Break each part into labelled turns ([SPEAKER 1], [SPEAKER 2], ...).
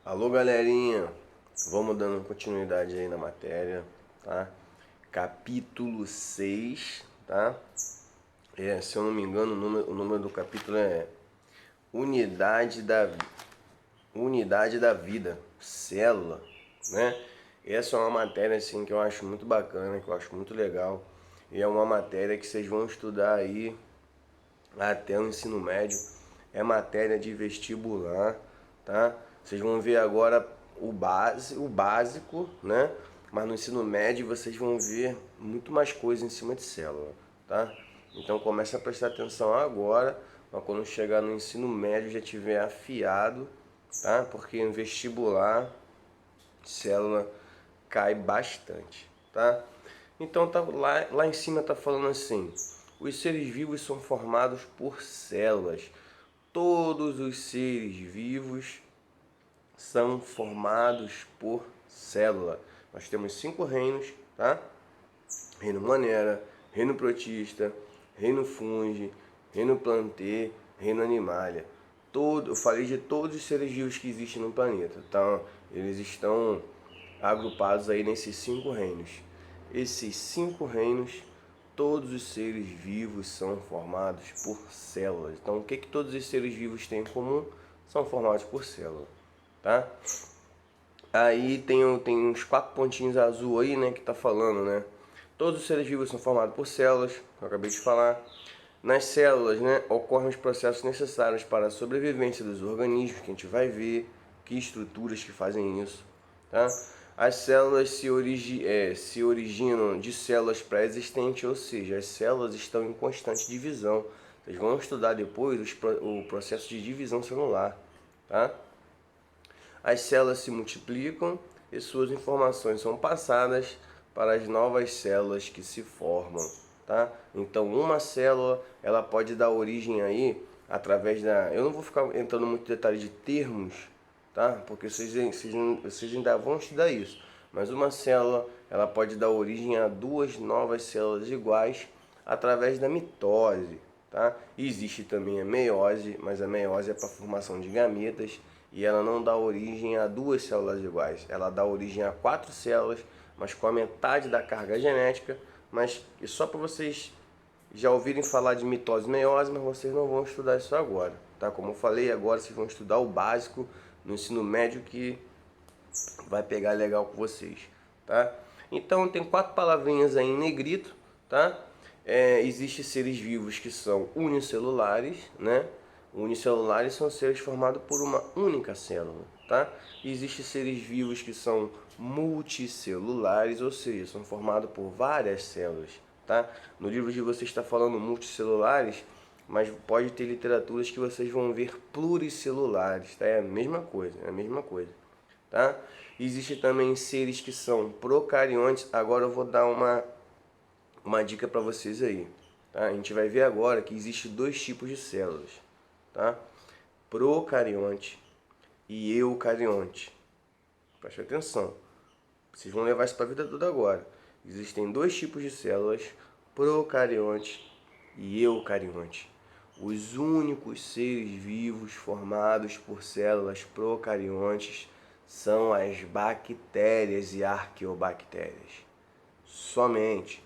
[SPEAKER 1] Alô, galerinha, vamos dando continuidade aí na matéria, tá? Capítulo 6, tá? Se eu não me engano, o número do capítulo é Unidade da Vida, Célula, né? Essa é uma matéria assim que eu acho muito bacana, que eu acho muito legal. E é uma matéria que vocês vão estudar aí até o ensino médio. É matéria de vestibular, tá? Vocês vão ver agora o básico, né? Mas no ensino médio vocês vão ver muito mais coisa em cima de célula, tá? Então comece a prestar atenção agora, mas quando chegar no ensino médio já tiver afiado, tá? Porque em vestibular célula cai bastante, tá? Então tá lá em cima tá falando assim: os seres vivos são formados por células. Todos os seres vivos são formados por célula. Nós temos 5 reinos, tá? Reino Monera, reino protista, reino fungi, reino plantê, reino animalia. Eu falei de todos os seres vivos que existem no planeta, tá? Eles estão agrupados aí nesses 5 reinos. Esses 5 reinos, todos os seres vivos são formados por células. Então, o que todos os seres vivos têm em comum? São formados por célula, tá? Aí tem uns 4 pontinhos azul aí, né, que tá falando, né? Todos os seres vivos são formados por células, que eu acabei de falar. Nas células, né, ocorrem os processos necessários para a sobrevivência dos organismos, que a gente vai ver, que estruturas que fazem isso, tá? As células se originam de células pré-existentes, ou seja, as células estão em constante divisão. Vocês vão estudar depois o processo de divisão celular, tá? As células se multiplicam e suas informações são passadas para as novas células que se formam, tá? Então, uma célula, ela pode dar origem aí através da... Eu não vou ficar entrando muito em detalhe de termos, tá? Porque vocês ainda vão estudar isso. Mas uma célula, ela pode dar origem a 2 novas células iguais através da mitose, tá? E existe também a meiose, mas a meiose é para a formação de gametas e ela não dá origem a 2 células iguais. Ela dá origem a 4 células, mas com a metade da carga genética. Mas só para vocês já ouvirem falar de mitose e meiose, mas vocês não vão estudar isso agora, tá? Como eu falei, agora vocês vão estudar o básico no ensino médio que vai pegar legal com vocês, tá? Então tem 4 palavrinhas aí em negrito, tá? Existem seres vivos que são unicelulares, né? Unicelulares são seres formados por uma única célula, tá? Existem seres vivos que são multicelulares, ou seja, são formados por várias células, tá? No livro de vocês está falando multicelulares, mas pode ter literaturas que vocês vão ver pluricelulares, tá? É a mesma coisa, tá? Existem também seres que são procariontes. Agora eu vou dar uma dica para vocês aí, tá? A gente vai ver agora que existe 2 tipos de células, tá? Procarionte e eucarionte. Preste atenção. Vocês vão levar isso para a vida toda agora. Existem 2 tipos de células, procarionte e eucarionte. Os únicos seres vivos formados por células procariontes são as bactérias e arqueobactérias. Somente.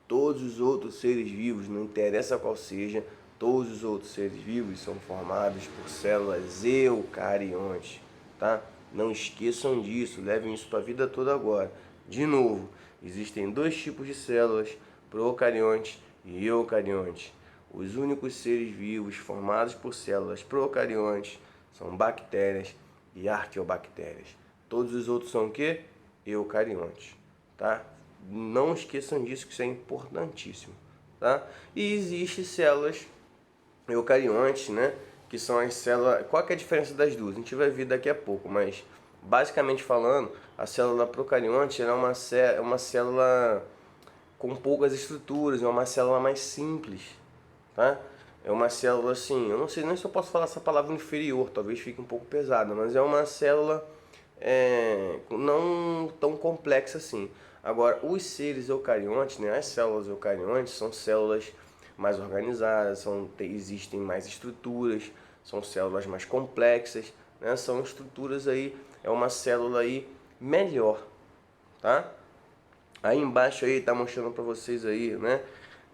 [SPEAKER 1] Todos os outros seres vivos, não interessa qual seja, todos os outros seres vivos são formados por células eucariontes, tá? Não esqueçam disso, levem isso para a vida toda agora. De novo, existem 2 tipos de células, procariontes e eucariontes. Os únicos seres vivos formados por células procariontes são bactérias e arqueobactérias. Todos os outros são o quê? Eucariontes, tá? Não esqueçam disso, que isso é importantíssimo, tá? E existem células eucariontes, né? Que são as células... Qual que é a diferença das duas? A gente vai ver daqui a pouco, mas basicamente falando, a célula procarionte é uma célula com poucas estruturas, é uma célula mais simples, tá? É uma célula assim, eu não sei nem se eu posso falar essa palavra inferior, talvez fique um pouco pesada, mas é uma célula não tão complexa assim. Agora, os seres eucariontes, né, as células eucariontes, são células mais organizadas, existem mais estruturas, são células mais complexas, né? São estruturas aí, é uma célula aí melhor, tá? Aí embaixo aí tá mostrando para vocês aí, né?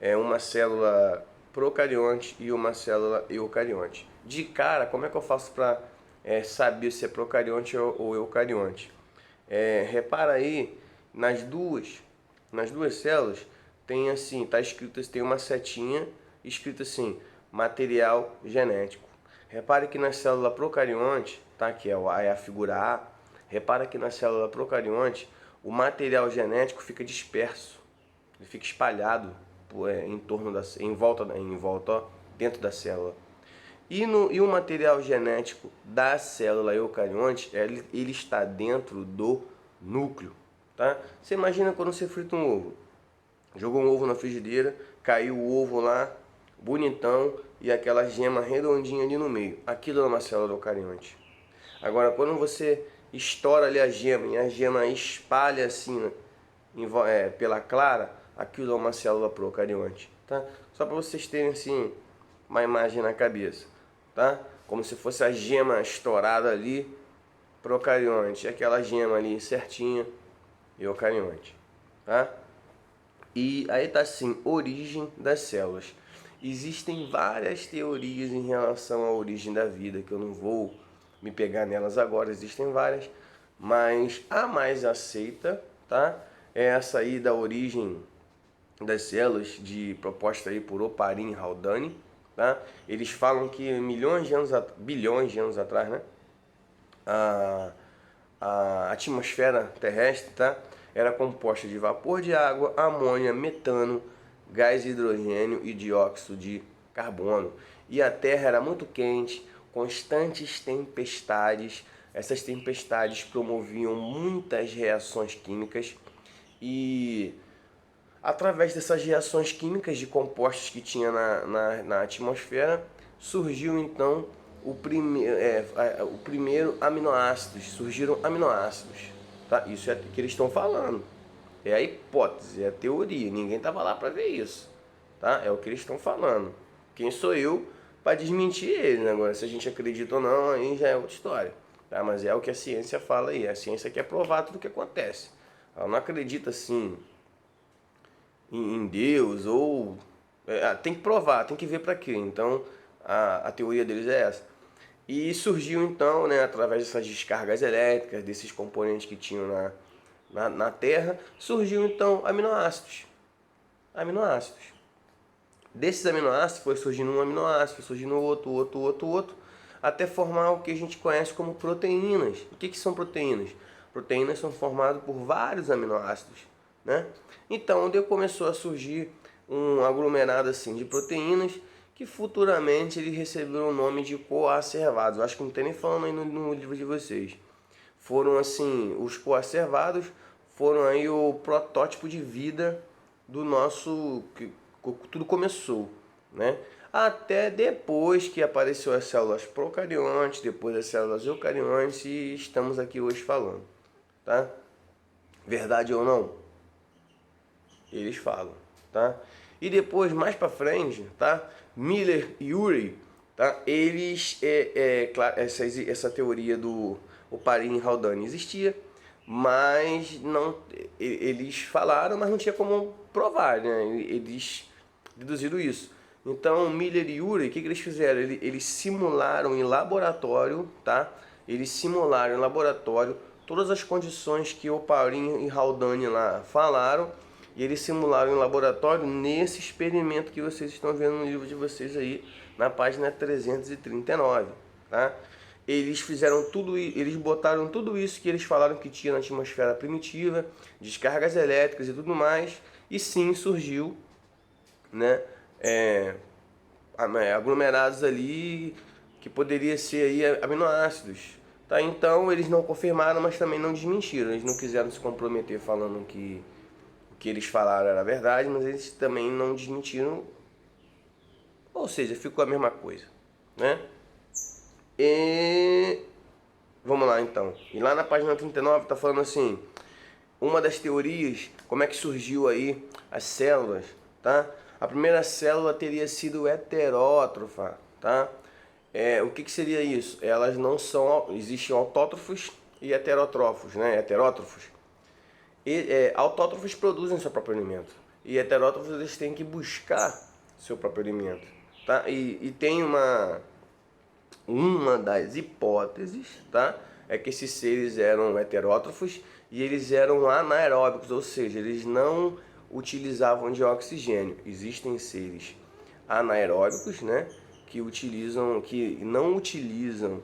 [SPEAKER 1] É uma célula procarionte e uma célula eucarionte. De cara, como é que eu faço para saber se é procarionte ou eucarionte? Repara aí nas duas células tem assim, tá escrito, tem uma setinha escrito assim, material genético. Repare que na célula procarionte, tá? Que é a figura A. Repara que na célula procarionte o material genético fica disperso, ele fica espalhado em torno em volta, ó, dentro da célula. E o material genético da célula eucarionte, ele está dentro do núcleo, tá? Você imagina quando você frita um ovo, jogou um ovo na frigideira, caiu o ovo lá, bonitão, e aquela gema redondinha ali no meio. Aquilo é uma célula eucarionte. Agora, quando você estoura ali a gema e a gema espalha assim pela clara, aquilo é uma célula procarionte, tá? Só para vocês terem assim uma imagem na cabeça, tá? Como se fosse a gema estourada ali, procarionte, aquela gema ali certinha, eucarionte, tá? E aí tá assim, origem das células. Existem várias teorias em relação à origem da vida, que eu não vou me pegar nelas agora, existem várias, mas a mais aceita, tá? É essa aí da origem das células, proposta aí por Oparin e Haldane, tá? Eles falam que bilhões de anos atrás, né? A atmosfera terrestre, tá? Era composta de vapor de água, amônia, metano, gás hidrogênio e dióxido de carbono. E a Terra era muito quente, constantes tempestades. Essas tempestades promoviam muitas reações químicas e através dessas reações químicas de compostos que tinha na atmosfera, surgiu então o primeiro aminoácidos, surgiram aminoácidos, tá? Isso é o que eles estão falando, é a hipótese, é a teoria, ninguém estava lá para ver isso, tá? É o que eles estão falando. Quem sou eu para desmentir eles, né? Agora se a gente acredita ou não, aí já é outra história, tá? Mas é o que a ciência fala aí, a ciência quer provar tudo o que acontece, ela não acredita assim em Deus, ou tem que provar, tem que ver para quê. Então a teoria deles é essa. E surgiu então, né, através dessas descargas elétricas, desses componentes que tinham na Terra, surgiu então aminoácidos. Aminoácidos. Desses aminoácidos foi surgindo um aminoácido, foi surgindo outro, até formar o que a gente conhece como proteínas. O que são proteínas? Proteínas são formadas por vários aminoácidos, né? Então, onde começou a surgir um aglomerado assim de proteínas que futuramente eles receberam o nome de coacervados. Eu acho que não tem nem falando aí no livro de vocês. Foram assim, os coacervados foram aí o protótipo de vida do nosso, que tudo começou, né? Até depois que apareceu as células procariontes, depois as células eucariontes, e estamos aqui hoje falando, tá? Verdade ou não? Eles falam, tá? E depois, mais para frente, tá? Miller e Urey, tá? Eles, essa teoria do Oparin e Haldane existia, mas não, eles falaram, mas não tinha como provar, né? Eles deduziram isso. Então, Miller e Urey, o que eles fizeram? Eles simularam em laboratório, tá? Eles simularam em laboratório todas as condições que Oparin e Haldane lá falaram, e eles simularam em laboratório nesse experimento que vocês estão vendo no livro de vocês aí, na página 339, tá? Eles fizeram tudo, eles botaram tudo isso que eles falaram que tinha na atmosfera primitiva, descargas elétricas e tudo mais, e sim surgiu, né, aglomerados ali que poderia ser aí aminoácidos, tá? Então eles não confirmaram, mas também não desmentiram. Eles não quiseram se comprometer falando que o que eles falaram era verdade, mas eles também não desmentiram. Ou seja, ficou a mesma coisa, né? E vamos lá então. E lá na página 39 tá falando assim: uma das teorias, como é que surgiu aí as células, tá? A primeira célula teria sido heterótrofa, tá? O que seria isso? Elas não são, existem autótrofos e heterótrofos, né? Heterótrofos. Autótrofos produzem seu próprio alimento e heterótrofos eles têm que buscar seu próprio alimento, tá? E tem uma das hipóteses, tá? É que esses seres eram heterótrofos e eles eram anaeróbicos, ou seja, eles não utilizavam de oxigênio. Existem seres anaeróbicos, né? Que não utilizam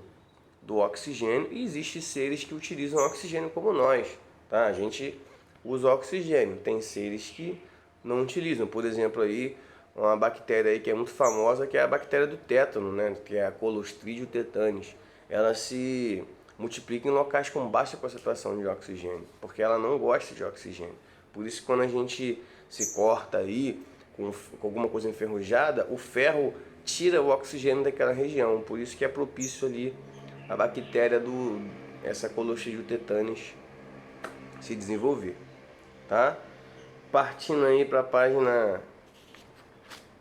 [SPEAKER 1] do oxigênio, e existem seres que utilizam oxigênio como nós, tá? A gente usa oxigênio, tem seres que não utilizam, por exemplo aí uma bactéria aí que é muito famosa, que é a bactéria do tétano, né? Que é a Clostridium tetanis. Ela se multiplica em locais com baixa concentração de oxigênio, porque ela não gosta de oxigênio. Por isso quando a gente se corta aí com alguma coisa enferrujada, o ferro tira o oxigênio daquela região, por isso que é propício ali a bactéria essa Clostridium tetanis se desenvolver, tá? Partindo aí para a página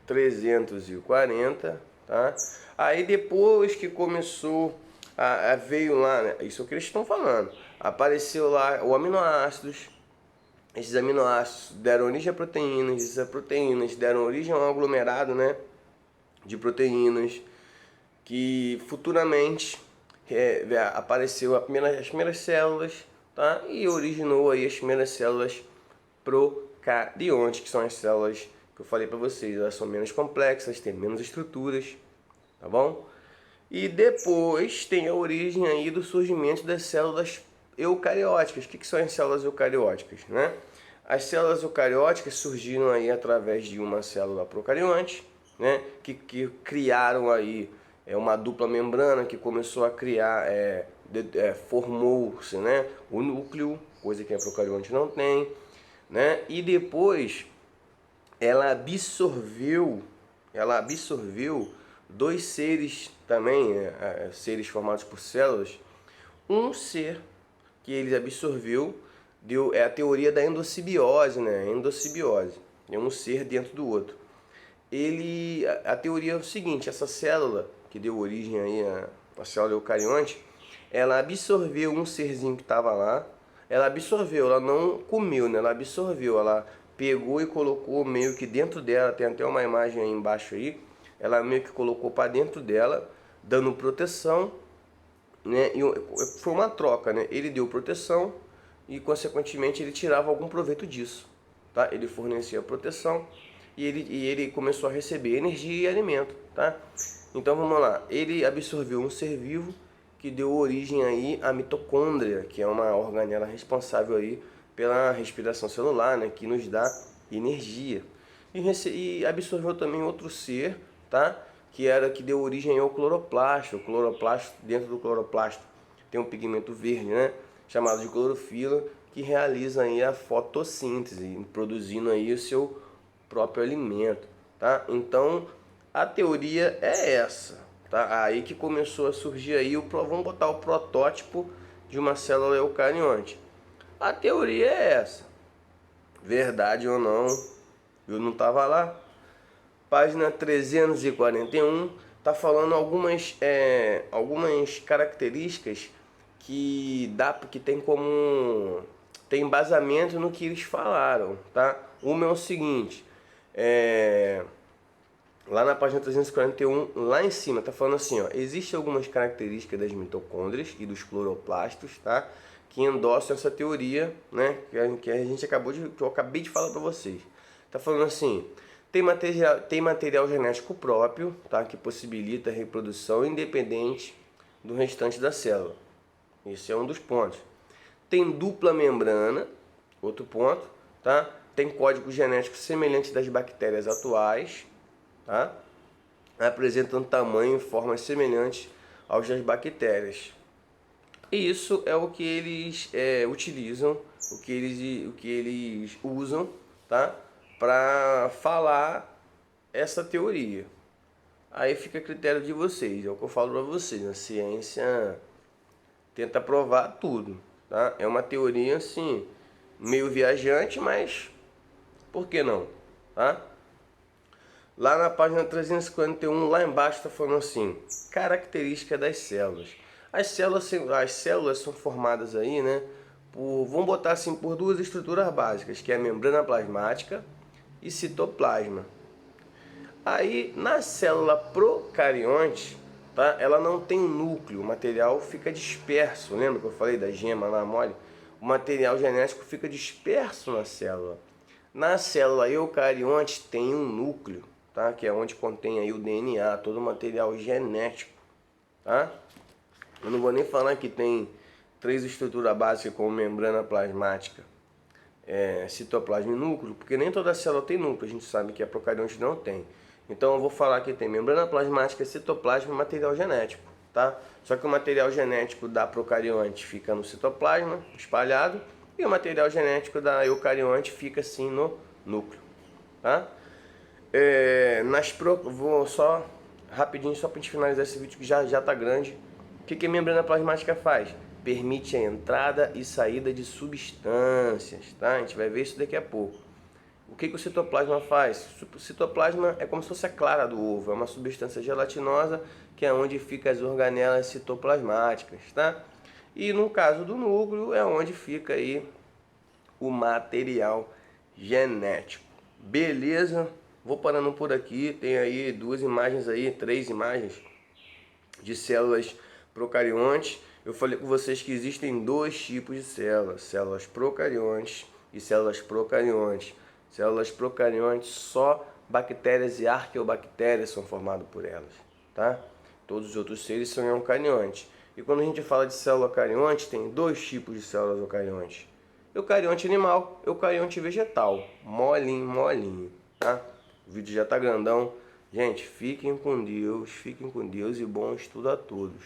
[SPEAKER 1] 340, tá? Aí depois que começou veio lá, né? Isso é o que eles estão falando. Apareceu lá o aminoácidos. Esses aminoácidos deram origem a proteínas, essas proteínas deram origem a um aglomerado, né, de proteínas que futuramente apareceu as primeiras células, tá? E originou aí as primeiras células procariontes, que são as células que eu falei para vocês. Elas são menos complexas, têm menos estruturas, tá bom? E depois tem a origem aí do surgimento das células eucarióticas. O que são as células eucarióticas, né? As células eucarióticas surgiram aí através de uma célula procarionte, né? Que criaram aí uma dupla membrana que começou a criar, formou-se, né, o núcleo, coisa que a procarionte não tem, né? E depois ela absorveu dois seres também, seres formados por células. Um ser que ele absorveu é a teoria da endossimbiose, né? Endossimbiose é um ser dentro do outro. A teoria é o seguinte: essa célula que deu origem aí a célula eucarionte, ela absorveu um serzinho que estava lá. Ela absorveu, ela não comeu, né? Ela absorveu, ela pegou e colocou meio que dentro dela. Tem até uma imagem aí embaixo aí. Ela meio que colocou para dentro dela, dando proteção, né? E foi uma troca, né? Ele deu proteção e consequentemente ele tirava algum proveito disso, tá? Ele fornecia proteção e ele começou a receber energia e alimento, tá? Então vamos lá, ele absorveu um ser vivo que deu origem aí à mitocôndria, que é uma organela responsável aí pela respiração celular, né? Que nos dá energia. E absorveu também outro ser, tá? Que deu origem ao cloroplasto. O cloroplasto, dentro do cloroplasto tem um pigmento verde, né, chamado de clorofila, que realiza aí a fotossíntese, produzindo aí o seu próprio alimento, tá? Então a teoria é essa, tá? Aí que começou a surgir aí vamos botar o protótipo de uma célula eucarionte. A teoria é essa. Verdade ou não, eu não estava lá. Página 341 está falando algumas características que tem embasamento no que eles falaram, tá? Uma é o seguinte, lá na página 341, lá em cima, tá falando assim, ó: existem algumas características das mitocôndrias e dos cloroplastos, tá? Que endossam essa teoria, né? Que eu acabei de falar para vocês. Tá falando assim: tem material genético próprio, tá? Que possibilita a reprodução independente do restante da célula. Esse é um dos pontos. Tem dupla membrana, outro ponto, tá? Tem código genético semelhante das bactérias atuais, tá? Apresentam tamanho e formas semelhantes aos das bactérias. E isso é o que eles utilizam, o que eles usam, tá? Para falar essa teoria. Aí fica a critério de vocês, é o que eu falo para vocês. A ciência tenta provar tudo, tá? É uma teoria assim, meio viajante, mas por que não, tá? Lá na página 351, lá embaixo está falando assim, característica das células. As células são formadas aí, né, vamos botar assim, por duas estruturas básicas, que é a membrana plasmática e citoplasma. Aí, na célula procarionte, tá, ela não tem núcleo, o material fica disperso. Lembra que eu falei da gema lá mole? O material genético fica disperso na célula. Na célula eucarionte tem um núcleo, tá, que é onde contém aí o DNA, todo o material genético. Tá? Eu não vou nem falar que tem três estruturas básicas como membrana plasmática, citoplasma e núcleo, porque nem toda célula tem núcleo, a gente sabe que a procarionte não tem. Então eu vou falar que tem membrana plasmática, citoplasma e material genético, tá? Só que o material genético da procarionte fica no citoplasma, espalhado, e o material genético da eucarionte fica assim no núcleo, tá? Vou só rapidinho, só para a gente finalizar esse vídeo que já tá grande. O que a membrana plasmática faz? Permite a entrada e saída de substâncias, tá? A gente vai ver isso daqui a pouco. O que o citoplasma faz? O citoplasma é como se fosse a clara do ovo, é uma substância gelatinosa que é onde ficam as organelas citoplasmáticas, tá? E no caso do núcleo é onde fica aí o material genético. Beleza? Vou parando por aqui, tem aí duas imagens aí, três imagens de células procariontes. Eu falei com vocês que existem dois tipos de células, células procariontes e células procariontes. Células procariontes, só bactérias e arqueobactérias são formadas por elas, tá? Todos os outros seres são eucariontes. E quando a gente fala de célula eucarionte, tem dois tipos de células eucariontes. Eucarionte animal, eucarionte vegetal. Molinho, molinho, tá? O vídeo já tá grandão. Gente, fiquem com Deus e bom estudo a todos.